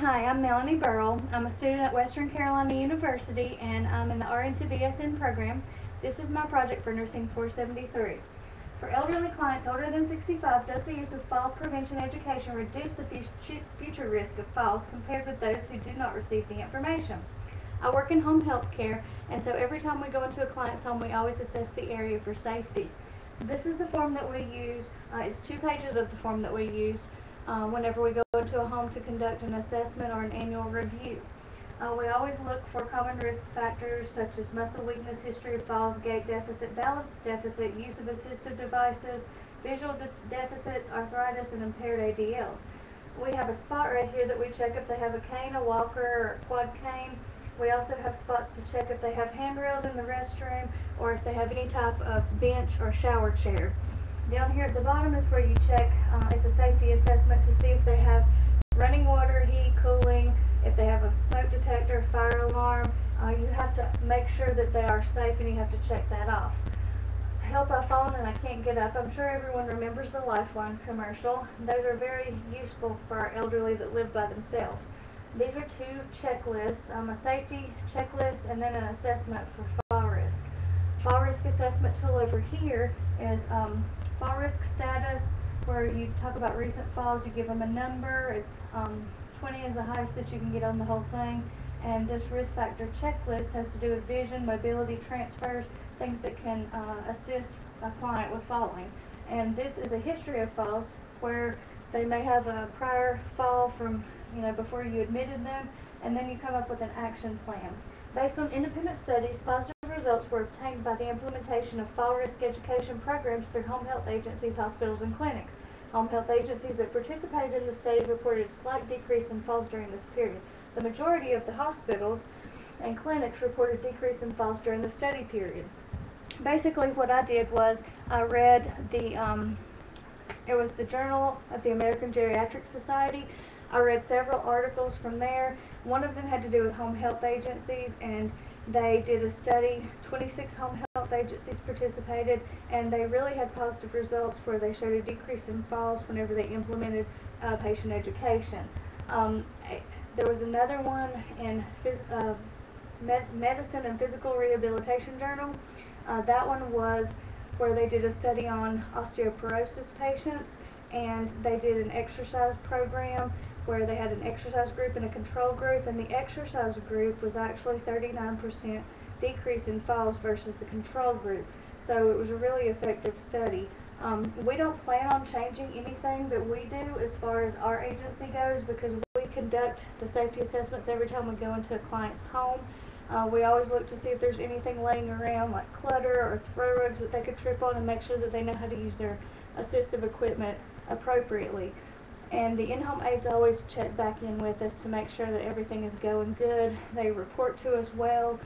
Hi, I'm Melanie Burrell. I'm a student at Western Carolina University and I'm in the RN to BSN program. This is my project for Nursing 473. For elderly clients older than 65, does the use of fall prevention education reduce the future risk of falls compared with those who do not receive the information? I work in home health care, and so every time we go into a client's home, we always assess the area for safety. This is the form that we use. It's 2 pages of the form that we use whenever we go into a home to conduct an assessment or an annual review. We always look for common risk factors such as muscle weakness, history of falls, gait deficit, balance deficit, use of assistive devices, visual deficits, arthritis, and impaired ADLs. We have a spot right here that we check if they have a cane, a walker, or a quad cane. We also have spots to check if they have handrails in the restroom or if they have any type of bench or shower chair. Down here at the bottom is where you check, it's a safety assessment to see if they have running water, heat, cooling, if they have a smoke detector, fire alarm. You have to make sure that they are safe and you have to check that off. Help I've fallen and I can't get up. I'm sure everyone remembers the Lifeline commercial. Those are very useful for our elderly that live by themselves. These are 2 checklists, a safety checklist and then an assessment for fall risk. Fall risk assessment tool over here is fall risk status, where you talk about recent falls. You give them a number. It's 20 is the highest that you can get on the whole thing. And this risk factor checklist has to do with vision, mobility, transfers, things that can assist a client with falling. And this is a history of falls where they may have a prior fall from before you admitted them, and then you come up with an action plan. Based on independent studies, positive results were obtained by the implementation of fall risk education programs through home health agencies, hospitals, and clinics. Home health agencies that participated in the study reported a slight decrease in falls during this period. The majority of the hospitals and clinics reported decrease in falls during the study period. Basically what I did was I read it was the Journal of the American Geriatric Society. I read several articles from there. One of them had to do with home health agencies, and they did a study. 26 home health agencies participated, and they really had positive results where they showed a decrease in falls whenever they implemented patient education. There was another one in Medicine and Physical Rehabilitation Journal. That one was where they did a study on osteoporosis patients, and they did an exercise program where they had an exercise group and a control group, and the exercise group was actually 39% decrease in falls versus the control group. So it was a really effective study. We don't plan on changing anything that we do as far as our agency goes, because we conduct the safety assessments every time we go into a client's home. We always look to see if there's anything laying around like clutter or throw rugs that they could trip on, and make sure that they know how to use their assistive equipment appropriately. And the in-home aides always check back in with us to make sure that everything is going good. They report to us well,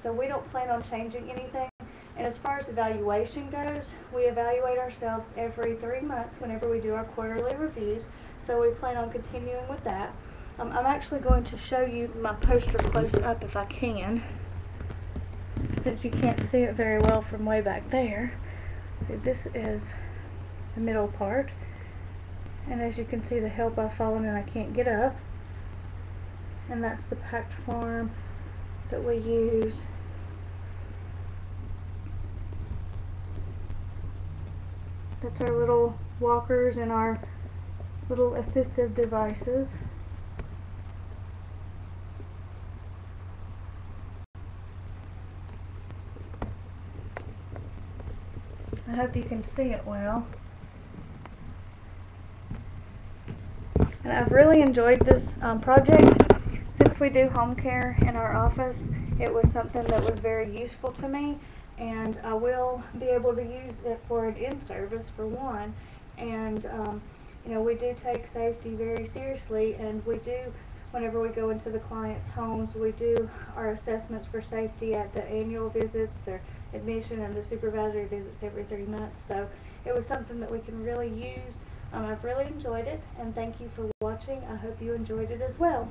so we don't plan on changing anything. And as far as evaluation goes, we evaluate ourselves every 3 months whenever we do our quarterly reviews, so we plan on continuing with that. I'm actually going to show you my poster close up if I can, since you can't see it very well from way back there. See, this is the middle part. And as you can see, the help I've fallen and I can't get up. And that's the packed form that we use. That's our little walkers and our little assistive devices. I hope you can see it well. And I've really enjoyed this project. Since we do home care in our office, it was something that was very useful to me, and I will be able to use it for an in-service for one. And we do take safety very seriously, and we do, whenever we go into the clients' homes, we do our assessments for safety at the annual visits, their admission, and the supervisory visits every 3 months. So it was something that we can really use. I've really enjoyed it, and thank you for watching. I hope you enjoyed it as well.